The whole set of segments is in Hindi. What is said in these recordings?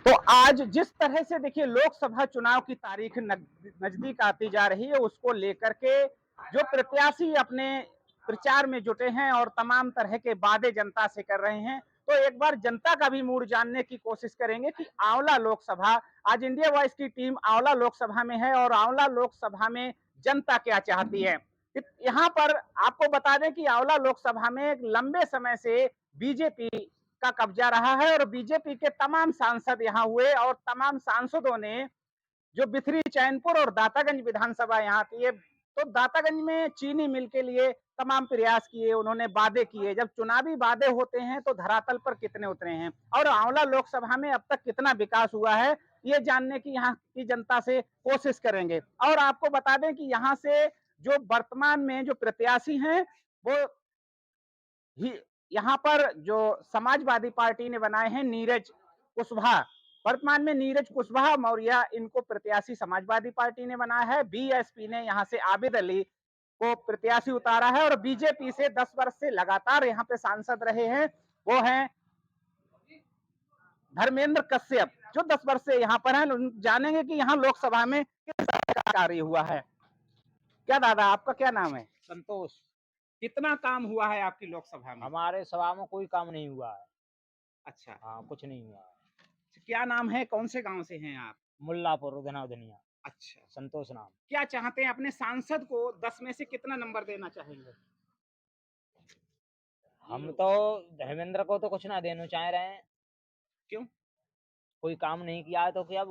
तो आज जिस तरह से देखिए लोकसभा चुनाव की तारीख नजदीक आती जा रही है, उसको लेकर के जो प्रत्याशी अपने प्रचार में जुटे हैं और तमाम तरह के वादे जनता से कर रहे हैं, तो एक बार जनता का भी मूड जानने की कोशिश करेंगे कि आंवला लोकसभा, आज इंडिया वॉइस की टीम आंवला लोकसभा में है और आंवला लोकसभा में जनता क्या चाहती है। यहाँ पर आपको बता दें कि आंवला लोकसभा में एक लंबे समय से बीजेपी का कब्जा रहा है और बीजेपी के तमाम सांसद यहाँ हुए और तमाम सांसदों ने जो बिथरी, चैनपुर और दातागंज विधानसभा यहाँ आती है, तो दातागंज में चीनी मिल के लिए तमाम प्रयास किए, उन्होंने वादे किए। जब चुनावी वादे होते हैं तो धरातल पर कितने उतरे हैं और आंवला लोकसभा में अब तक कितना विकास हुआ है, ये जानने की यहाँ की जनता से कोशिश करेंगे। और आपको बता दें कि यहाँ से जो वर्तमान में जो प्रत्याशी हैं, वो ही यहाँ पर जो समाजवादी पार्टी ने बनाए हैं नीरज कुशवाहा, वर्तमान में नीरज कुशवाहा मौर्य इनको प्रत्याशी समाजवादी पार्टी ने बनाया है। बीएसपी ने यहाँ से आबिद अली को प्रत्याशी उतारा है और बीजेपी से 10 वर्ष से लगातार यहाँ पे सांसद रहे हैं, वो हैं धर्मेंद्र कश्यप, जो 10 वर्ष से यहाँ पर हैं। जानेंगे कि यहाँ लोकसभा में किस तरह का कार्य हुआ है। क्या दादा, आपका क्या नाम है? संतोष। कितना काम हुआ है आपकी लोकसभा में? हमारे सभा में कोई काम नहीं हुआ है। अच्छा, हाँ, कुछ नहीं हुआ है। क्या नाम है, कौन से गांव से हैं आप? मुल्लापुर उधना। अच्छा, संतोष नाम। क्या चाहते हैं अपने सांसद को 10 में से कितना नंबर देना चाहेंगे? हम तो धर्मेंद्र को तो कुछ ना देना चाह रहे हैं। क्यों? कोई काम नहीं किया है तो क्या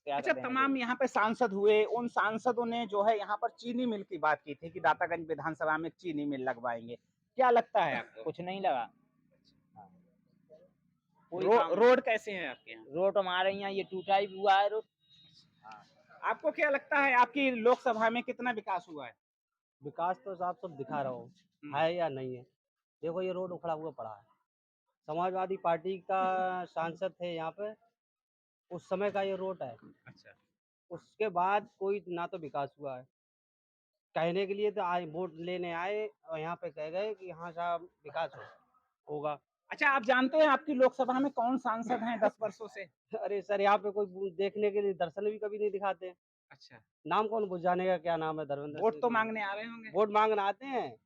अच्छा, करें तमाम यहाँ पे सांसद हुए, उन सांसदों ने जो है यहाँ पर चीनी मिल की बात की थी कि दातागंज विधानसभा में चीनी मिल लगवाएंगे। क्या लगता है आपको? कुछ नहीं लगा। हाँ। रोड कैसे है आपके यहाँ? रोड हमारे यहाँ ये टूटा ही हुआ है रोड। हाँ। आपको क्या लगता है आपकी लोकसभा में कितना विकास हुआ है? विकास तो साहब सब दिखा रहा हूँ, है या नहीं है। देखो ये रोड उखड़ा हुआ पड़ा है। समाजवादी पार्टी का सांसद थे यहाँ पे, उस समय का ये रोड है। अच्छा, उसके बाद कोई ना तो विकास हुआ है। कहने के लिए तो आए, वोट लेने आए और यहाँ पे कह गए कि हाँ साहब विकास होगा। अच्छा, आप जानते हैं आपकी लोकसभा में कौन सांसद हैं 10 वर्षों से? अरे सर, यहाँ पे कोई देखने के लिए दर्शन भी कभी नहीं दिखाते हैं। अच्छा, नाम कौन भूल जाने का, क्या नाम है धर्मेंद्र वोट सिंह तो जी। मांगने आ रहे होंगे। वोट मांगने आते हैं,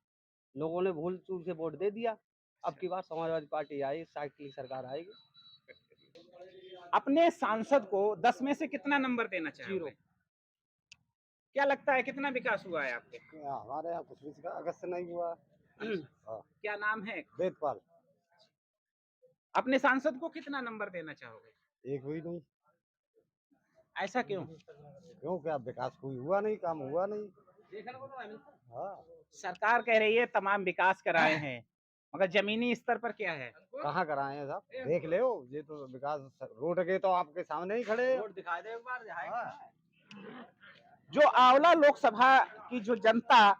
लोगों ने भूल चूक से वोट दे दिया। अब की बार समाजवादी पार्टी आई, साइकिल सरकार आएगी। अपने सांसद को 10 में से कितना नंबर देना चाहिए? 0। क्या लगता है कितना विकास हुआ है आपके? हमारे यहाँ कुछ भी अगस्त से नहीं हुआ। क्या नाम है? वेदपाल। अपने सांसद को कितना नंबर देना चाहोगे? एक भी नहीं। ऐसा क्यों? क्यों, क्या विकास कोई हुआ नहीं, काम हुआ नहीं। हाँ, सरकार कह रही है तमाम विकास कराए हैं, मगर जमीनी स्तर पर क्या है? कहाँ कराए हैं साहब, देख ले हो, ये तो विकास रोड के तो आपके सामने ही खड़े। रोड दिखा दे एक बार। जो आंवला लोकसभा की जो जनता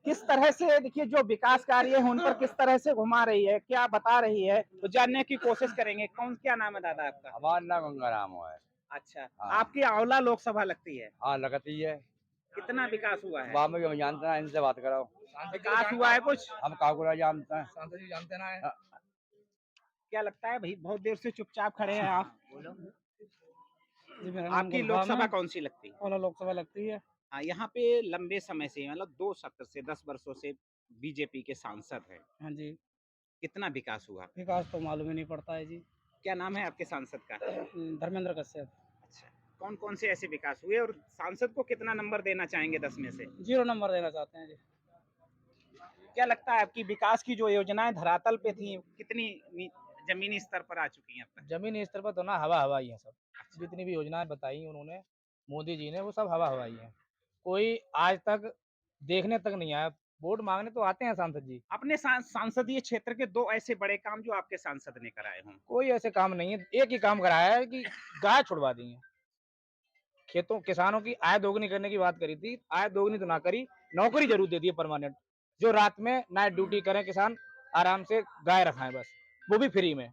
किस तरह से देखिए जो विकास कार्य है उन पर किस तरह से घुमा रही है, क्या बता रही है, तो जानने की कोशिश करेंगे। क्या नाम है दादा आपका? हमारा नाम गंगाराम है। अच्छा, हाँ। आपकी आंवला लोकसभा लगती है? हाँ, लगती है। कितना विकास हुआ है? बाबा में जानते हैं, इनसे बात कराओ। विकास हुआ है कुछ? हम काकुरा जानते हैं। सांसद जी जानते ना है। क्या लगता है भाई, बहुत देर से चुपचाप खड़े हैं आप? जी, मेरा नाम आपकी गुलफाम लोकसभा है। कौन सी लगती है? आंवला लोकसभा लगती है। हाँ, यहाँ पे लंबे समय से मतलब 2 सत्र से 10 वर्षों से बीजेपी के सांसद हैं। हाँ जी, कितना विकास हुआ? विकास तो मालूम ही नहीं पड़ता है जी। क्या नाम है आपके सांसद का? धर्मेंद्र कश्यप। अच्छा, कौन कौन से ऐसे विकास हुए और सांसद को कितना नंबर देना चाहेंगे 10 में से? 0 नंबर देना चाहते हैं जी। क्या लगता है आपकी विकास की जो योजनाएं धरातल पे थी कितनी जमीनी स्तर पर आ चुकी हैं अब तक? जमीनी स्तर पर तो ना हवा ही है सब। जितनी भी योजनाएं बताई उन्होंने, मोदी जी ने, वो सब हवा ही है। कोई आज तक देखने तक नहीं आया। वोट मांगने तो आते हैं सांसद जी। अपने सांसदीय क्षेत्र के 2 ऐसे बड़े काम जो आपके सांसद ने कराए हों? कोई ऐसे काम नहीं है। एक ही काम कराया है कि गाय छुड़वा दी है। खेतों किसानों की आय दोगुनी करने की बात करी थी, आय दोगुनी तो ना करी, नौकरी जरूर दे दी है परमानेंट। जो रात में नाइट ड्यूटी करें किसान, आराम से गाय रखाएं बस, वो भी फ्री में।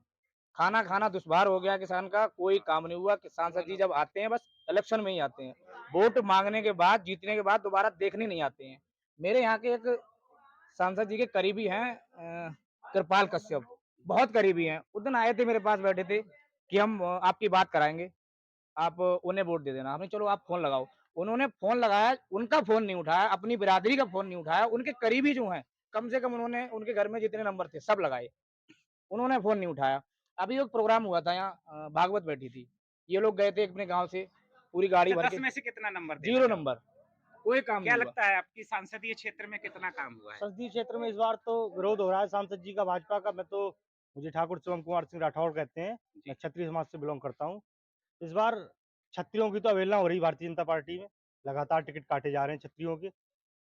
खाना खाना दुश्वार हो गया किसान का, कोई काम नहीं हुआ। सांसद जी जब आते हैं बस इलेक्शन में ही आते हैं, वोट मांगने के बाद, जीतने के बाद दोबारा देखने नहीं आते हैं। मेरे यहाँ के एक सांसद जी के करीबी हैं कृपाल कश्यप, बहुत करीबी हैं। उस दिन आए थे, मेरे पास बैठे थे, कि हम आपकी बात कराएंगे, आप उन्हें वोट दे देना। हमने चलो आप फोन लगाओ। उन्होंने फोन लगाया, उनका फोन नहीं उठाया, अपनी बिरादरी का फोन नहीं उठाया, उनके करीबी जो हैं, कम से कम उन्होंने उनके घर में जितने नंबर थे सब लगाए, उन्होंने फोन नहीं उठाया। अभी एक प्रोग्राम हुआ था यहाँ, भागवत बैठी थी, ये लोग गए थे अपने गांव से पूरी गाड़ी अच्छा, भर 10 के, में से कितना नंबर देना 0 चाहोगे? नंबर, कोई काम क्या नहीं हुआ। लगता है आपकी संसदीय क्षेत्र में कितना काम हुआ है? संसदीय क्षेत्र में इस बार तो विरोध हो रहा है सांसद जी का भाजपा का। मैं तो मुझे ठाकुर शिवम कुमार सिंह राठौर कहते हैं, मैं क्षत्रिय समाज से बिलोंग करता हूँ। इस बार क्षत्रियों की तो अवहेलना हो रही भारतीय जनता पार्टी में, लगातार टिकट काटे जा रहे हैं क्षत्रियों के,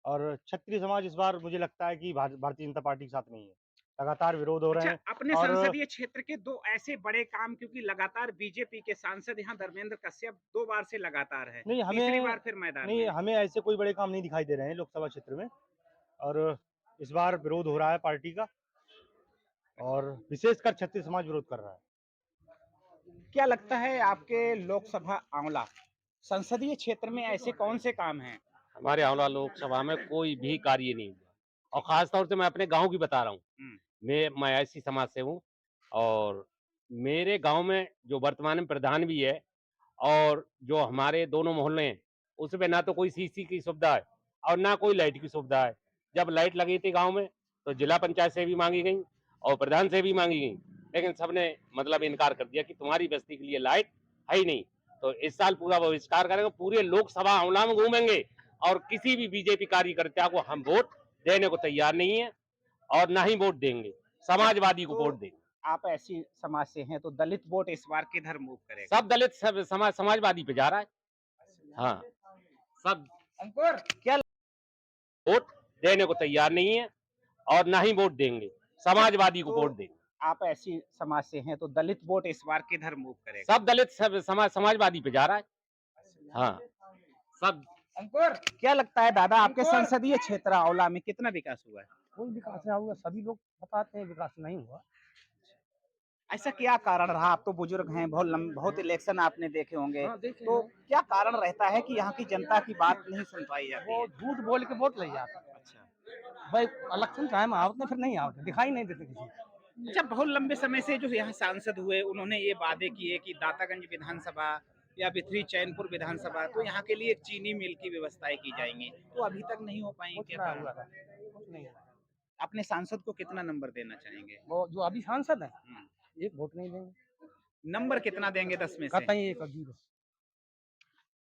और क्षत्रिय समाज इस बार मुझे लगता है कि भारतीय जनता पार्टी के साथ नहीं है, लगातार विरोध हो रहे अच्छा, हैं। अपने और संसदीय क्षेत्र के 2 ऐसे बड़े काम, क्योंकि लगातार बीजेपी के सांसद यहाँ धर्मेंद्र कश्यप 2 बार से लगातार है, नहीं तीसरी हमें बार फिर मैदान नहीं में है। हमें ऐसे कोई बड़े काम नहीं दिखाई दे रहे हैं लोकसभा क्षेत्र में, और इस बार विरोध हो रहा है पार्टी का, और विशेषकर क्षत्रिय समाज विरोध कर रहा है। क्या लगता है आपके लोकसभा आंवला संसदीय क्षेत्र में ऐसे कौन से काम हैं? हमारे आंवला लोकसभा में कोई भी कार्य नहीं हुआ, और खास तौर से मैं अपने गांव की बता रहा हूँ। मैं ऐसी समाज से हूँ, और मेरे गांव में जो वर्तमान में प्रधान भी है, और जो हमारे दोनों मोहल्ले हैं, उसमें ना तो कोई सीसी की सुविधा है और ना कोई लाइट की सुविधा है। जब लाइट लगी थी गांव में तो जिला पंचायत से भी मांगी गई और प्रधान से भी मांगी गई, लेकिन सबने मतलब इनकार कर दिया कि तुम्हारी बस्ती के लिए लाइट है ही नहीं। तो इस साल पूरा बहिष्कार करेंगे, पूरे लोकसभा आंवला में घूमेंगे, और किसी भी बीजेपी कार्यकर्ता को हम वोट देने को तैयार नहीं है, और ना ही वोट देंगे, समाजवादी को वोट देंगे। आप ऐसी समाज से हैं तो दलित वोट इस बार किधर मूव करेगा? सब दलित सब समाजवादी पे जा रहा है। हाँ, सब अंकुर, क्या वोट देने को तैयार नहीं है, और ना ही वोट देंगे, समाजवादी को तो वोट देंगे। आप ऐसी समाज से हैं तो दलित वोट इस बार किधर मूव करेगा? सब दलित सब समाजवादी पे जा रहा है। हाँ, सब अंकुर, क्या लगता है दादा आपके संसदीय क्षेत्र आंवला में कितना विकास हुआ है? कोई विकास नहीं हुआ, सभी लोग बताते हैं विकास नहीं हुआ। ऐसा क्या कारण रहा? आप तो बुजुर्ग हैं, बहुत इलेक्शन आपने देखे होंगे, तो क्या कारण रहता है कि यहाँ की जनता की बात नहीं सुन पाई जाती वो है? झूठ बोल के वोट ले जाता है। अच्छा। भाई इलेक्शन टाइम आवते फिर नहीं आवते, दिखाई नहीं देते किसी को। अच्छा, बहुत लंबे समय से जो यहाँ सांसद हुए, उन्होंने ये वादे किए कि दातागंज विधानसभा या बिथरी चैनपुर विधानसभा, तो यहाँ के लिए एक चीनी मिल की व्यवस्थाएं की जाएंगी, तो अभी तक नहीं हो पाई। कुछ क्या ना कारण? हुआ था, कुछ नहीं हुआ। अपने सांसद को कितना नंबर देना चाहेंगे? वो जो अभी सांसद है, हम्म। एक वोट नहीं देंगे, नंबर कितना देंगे 10 में से? कतई एक जीरो।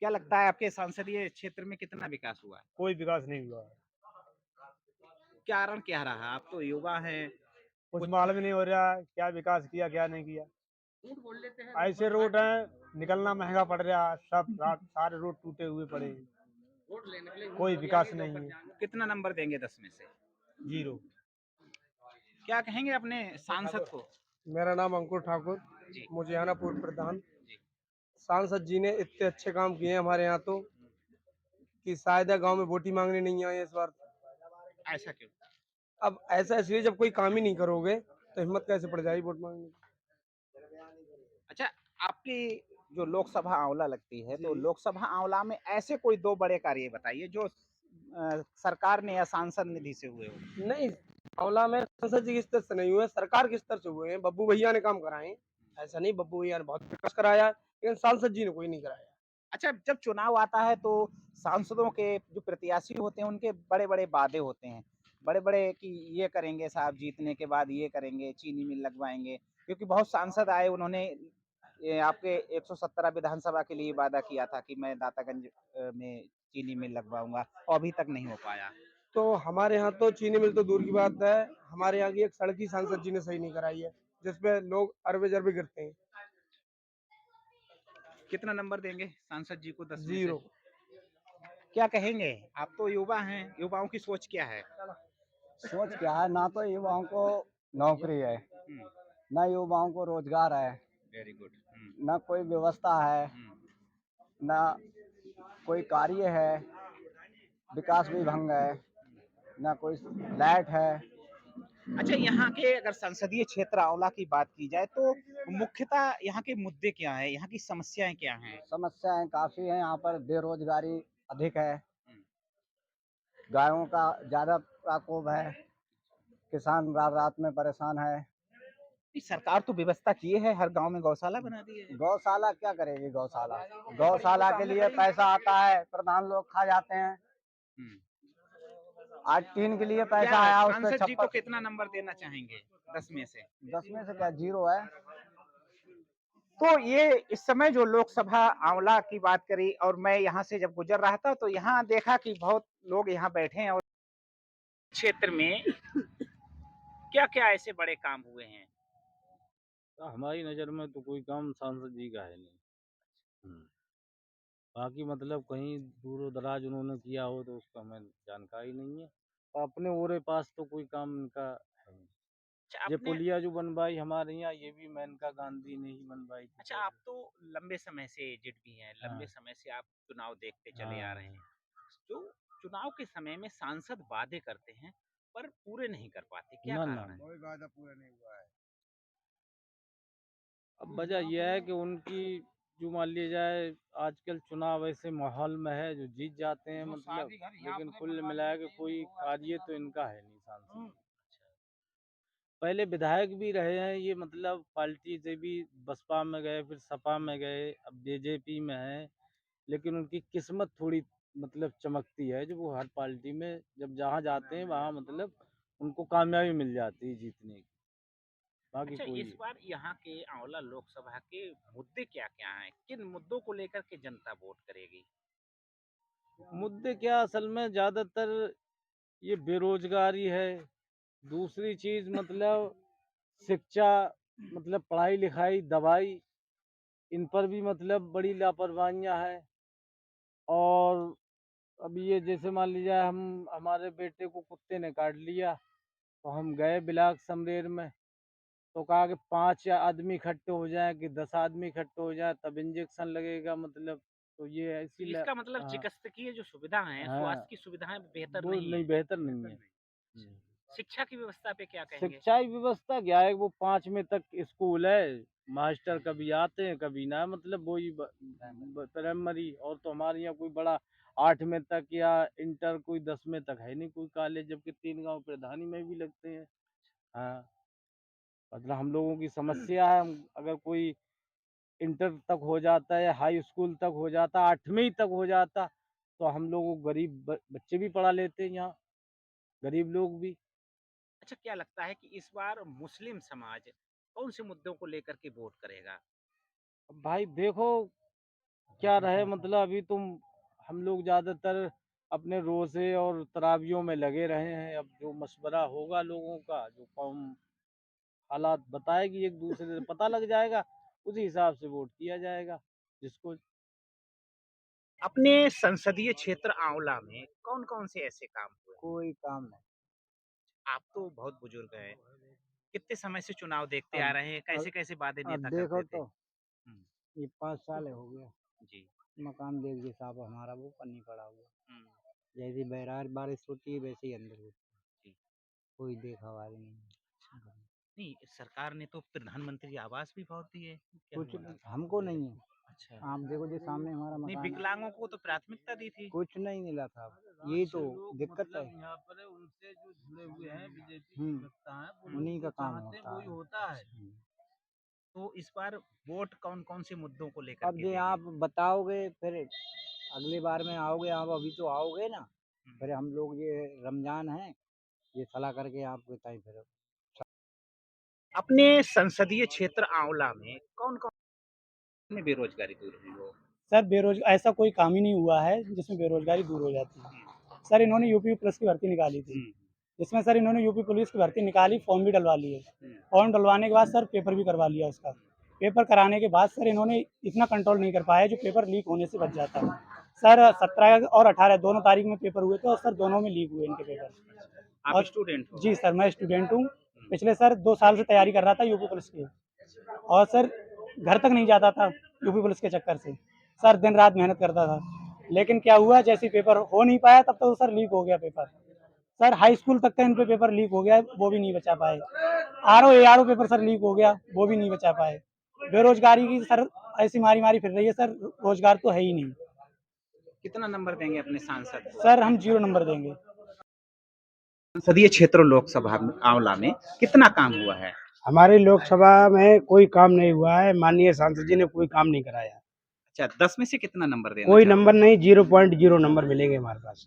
क्या लगता है आपके संसदीय क्षेत्र में कितना विकास हुआ है? कोई विकास नहीं हुआ है, कारण क्या रहा? आप तो युवा हैं। कुछ मालूम नहीं हो रहा है क्या विकास किया क्या नहीं किया। ऐसे रोड हैं, निकलना महंगा पड़ रहा है, सब रात सारे रोड टूटे हुए पड़े, कोई विकास नहीं है, कितना नंबर देंगे 10 में से? जीरो। क्या कहेंगे अपने सांसद को? मेरा नाम अंकुर ठाकुर, जी। मुझियाना पूर्व प्रधान। जी। सांसद जी ने इतने अच्छे काम किए हैं हमारे यहाँ तो, कि शायद गांव में वोट ही मांगने नहीं आए इस बार। ऐसा क्यों? अब ऐसा इसलिए, जब कोई काम ही नहीं करोगे तो हिम्मत कैसे पड़ जाएगी वोट मांगने की। अच्छा, आपकी जो लोकसभा आंवला लगती है, तो लोकसभा आंवला में ऐसे कोई 2 बड़े कार्य बताइए जो सरकार ने या सांसद निधि से हुए हो। नहीं, आंवला में संसद जी के स्तर से नहीं हुए, सरकार के स्तर से हुए हैं। बब्बू भैया ने काम कराए हैं, ऐसा नहीं, बब्बू भैया ने बहुत विकास कराया है, लेकिन सांसद जी ने कोई नहीं कराया। अच्छा, जब चुनाव आता है तो सांसदों के जो प्रत्याशी होते हैं उनके बड़े-बड़े वादे होते हैं, बड़े-बड़े कि ये करेंगे साहब, जीतने के बाद ये करेंगे, चीनी मिल लगवाएंगे, क्योंकि बहुत सांसद आए, उन्होंने ये आपके 117 विधानसभा के लिए वादा किया था कि मैं दातागंज में चीनी मिल लगवाऊंगा, और अभी तक नहीं हो पाया। तो हमारे यहाँ तो चीनी मिल तो दूर की बात है, हमारे यहाँ की एक सड़क ही सांसद जी ने सही नहीं कराई है, जिसपे लोग अरबे जरबे गिरते हैं। कितना नंबर देंगे सांसद जी को 10 में से? जीरो। क्या कहेंगे? आप तो युवा हैं, युवाओं की सोच क्या है? सोच क्या है, ना तो युवाओं को नौकरी है, ना युवाओं को रोजगार है, वेरी गुड। ना कोई व्यवस्था है, ना कोई कार्य है, विकास भी भंग है, ना कोई लाइट है। अच्छा, यहाँ के अगर संसदीय क्षेत्र आंवला की बात की जाए तो मुख्यतः यहाँ के मुद्दे क्या हैं? यहाँ की समस्याएं क्या हैं? समस्याएं काफी हैं यहाँ पर, बेरोजगारी अधिक है, गायों का ज्यादा प्रकोप है, किसान रात रात में परेशान है। सरकार तो व्यवस्था की है, हर गांव में गौशाला बना दी है। गौशाला क्या करेगी गौशाला? गौशाला के लिए पैसा आता है, प्रधान लोग खा जाते हैं। हम्म। आज टीन के लिए पैसा क्या आया, उससे सांसद जी को छप्पर कितना नंबर देना चाहेंगे 10 में से? 10 में से क्या 0 है? तो ये इस समय जो लोकसभा आंवला की बात करी, और मैं यहाँ से जब गुजर रहा था तो यहाँ देखा कि बहुत लोग यहाँ बैठे हैं, और क्षेत्र में क्या क्या ऐसे बड़े काम हुए हैं? हमारी नज़र में तो कोई काम सांसद जी का है नहीं। बाकी मतलब कहीं दूर दराज उन्होंने किया हो तो उसका हमें जानकारी नहीं है। और अपने ओरे पास तो कोई काम इनका है नहीं। अच्छा ये आपने पुलिया जो बनवाई हमारे यहाँ, ये भी मेनका गांधी ने ही बनवाई थी। अच्छा आप तो लंबे समय से एजेड भी हैं, लंबे हाँ। समय से आप चुनाव देखते चले आ हाँ। रहे हैं। जो चुनाव के समय में सांसद वादे करते हैं पर पूरे नहीं कर पाते, क्या ना कारण है? कोई वादा पूरा नहीं हुआ है। अब वजह यह है कि उनकी जो मान लिया जाए आजकल चुनाव ऐसे माहौल में है जो जीत जाते हैं मतलब, लेकिन कुल मिला के कोई कार्य तो इनका है नहीं सांसद। पहले विधायक भी रहे हैं ये, मतलब पार्टी से भी बसपा में गए, फिर सपा में गए, अब बीजेपी में है। लेकिन उनकी किस्मत थोड़ी मतलब चमकती है, जो वो हर पार्टी में जब जहाँ जाते हैं वहाँ मतलब उनको कामयाबी मिल जाती है जीतने की। बाकी अच्छा कोई इस बार यहाँ के आंवला लोकसभा के मुद्दे क्या क्या हैं? किन मुद्दों को लेकर के जनता वोट करेगी? मुद्दे क्या, असल में ज़्यादातर ये बेरोजगारी है। दूसरी चीज़ मतलब शिक्षा, मतलब पढ़ाई लिखाई, दवाई, इन पर भी मतलब बड़ी लापरवाहियाँ हैं। और अब ये जैसे मान लीजिए हम हमारे बेटे को कुत्ते ने काट लिया, तो हम गए ब्लाक समरेर में, तो कहा कि 5 आदमी इकट्ठे हो जाएं कि 10 आदमी इकट्ठे हो जाएं तब इंजेक्शन लगेगा, मतलब तो ये तो ऐसी इसका मतलब हाँ। चिकित्सकीय जो सुविधा है, हाँ, स्वास्थ्य की सुविधाएं बेहतर वो नहीं नहीं, है। बेहतर नहीं है। शिक्षा की व्यवस्था पे क्या कहेंगे? शिक्षा की व्यवस्था क्या है, वो 5 में तक स्कूल है, मास्टर कभी आते हैं कभी ना, मतलब वही प्राइमरी। और तो हमारे यहाँ कोई बड़ा 8 में तक या इंटर कोई 10 में तक है नहीं कोई कॉलेज, जबकि 3 गांव प्रधानी में भी लगते हैं। हाँ, मतलब हम लोगों की समस्या है, अगर कोई इंटर तक हो जाता है, हाई स्कूल तक हो जाता, 8वीं तक हो जाता, तो हम लोग गरीब बच्चे भी पढ़ा लेते हैं यहाँ, गरीब लोग भी। अच्छा क्या लगता है कि इस बार मुस्लिम समाज कौन से मुद्दों को लेकर के वोट करेगा? अब भाई देखो क्या रहे, मतलब अभी तुम हम लोग ज़्यादातर अपने रोज़े और तरावियों में लगे रहे हैं। अब जो मशवरा होगा लोगों का, जो कौम हालात बताएगी एक दूसरे से पता लग जाएगा, उसी हिसाब से वोट किया जाएगा जिसको। अपने संसदीय क्षेत्र आंवला में कौन कौन से ऐसे काम हुए? कोई काम नहीं। आप तो बहुत बुजुर्ग हैं, कितने समय से चुनाव देखते आ अब रहे हैं, कैसे कैसे वादे अब नेता देखो करते थे? तो ये 5 साल हो गया। जी। मकान देखिए साहब, हमारा वो पन्नी पड़ा हुआ। हम्म, जैसी बहरार बारिश होती है वैसे ही अंदर होती जी। है। कोई देखभाल नहीं है। नहीं सरकार ने तो प्रधानमंत्री आवास भी बहुत दिए, क्या कुछ हुआ? हमको नहीं है। अच्छा आप देखो जो सामने हमारा नहीं, मकान है, विकलांगों को तो प्राथमिकता दी थी। कुछ नहीं मिला था। यही तो दिक्कत है। यहाँ पर उनसे जो जुड़े हुए हैं बीजेपी हम्म, लगता है, वो उन्हीं का जो काम चाहते हैं होता वही है। होता है। तो इस बार वोट कौन कौन से मुद्दों को लेकर अब के जो देंगे? आप बताओगे फिर अगली बार में आओगे, आप अभी तो आओगे ना, फिर हम लोग ये रमजान है, ये सलाह करके आपको बताएं फिर। अपने संसदीय क्षेत्र आंवला में कौन कौन में बेरोजगारी दूर हुई हो? सर ऐसा कोई काम ही नहीं हुआ है जिसमें बेरोजगारी दूर हो जाती है। सर इन्होंने यूपी पुलिस की भर्ती निकाली थी, जिसमें सर इन्होंने यूपी पुलिस की भर्ती निकाली, फॉर्म भी डलवा लिए। फॉर्म डलवाने के बाद सर पेपर भी करवा लिया उसका। पेपर कराने के बाद सर इन्होंने इतना कंट्रोल नहीं कर पाया जो पेपर लीक होने से बच जाता है। सर 17 और 18 दोनों तारीख में पेपर हुए थे और सर दोनों में लीक हुए इनके पेपर। आप स्टूडेंट हो? जी सर, मैं स्टूडेंट हूँ। पिछले सर 2 साल से तैयारी कर रहा था यूपी पुलिस की, और सर घर तक नहीं जाता था यूपी पुलिस के चक्कर से। सर दिन रात मेहनत करता था, लेकिन क्या हुआ, जैसे पेपर हो नहीं पाया तब तो सर लीक हो गया पेपर। सर हाई स्कूल तक का इन पे पेपर लीक हो गया, वो भी नहीं बचा पाए। आरओ पेपर सर लीक हो गया, वो भी नहीं बचा पाए। बेरोजगारी की सर ऐसी मारी मारी फिर रही है सर, रोजगार तो है ही नहीं। कितना नंबर देंगे अपने सांसद को? सर हम 0 नंबर देंगे। संसदीय क्षेत्र लोकसभा आंवला में कितना काम हुआ है? हमारी लोकसभा में कोई काम नहीं हुआ है, माननीय सांसद जी ने कोई काम नहीं कराया। अच्छा 10 में से कितना नंबर देना कोई चाहोगे? नंबर नहीं, 0.0 नंबर मिलेंगे हमारे पास।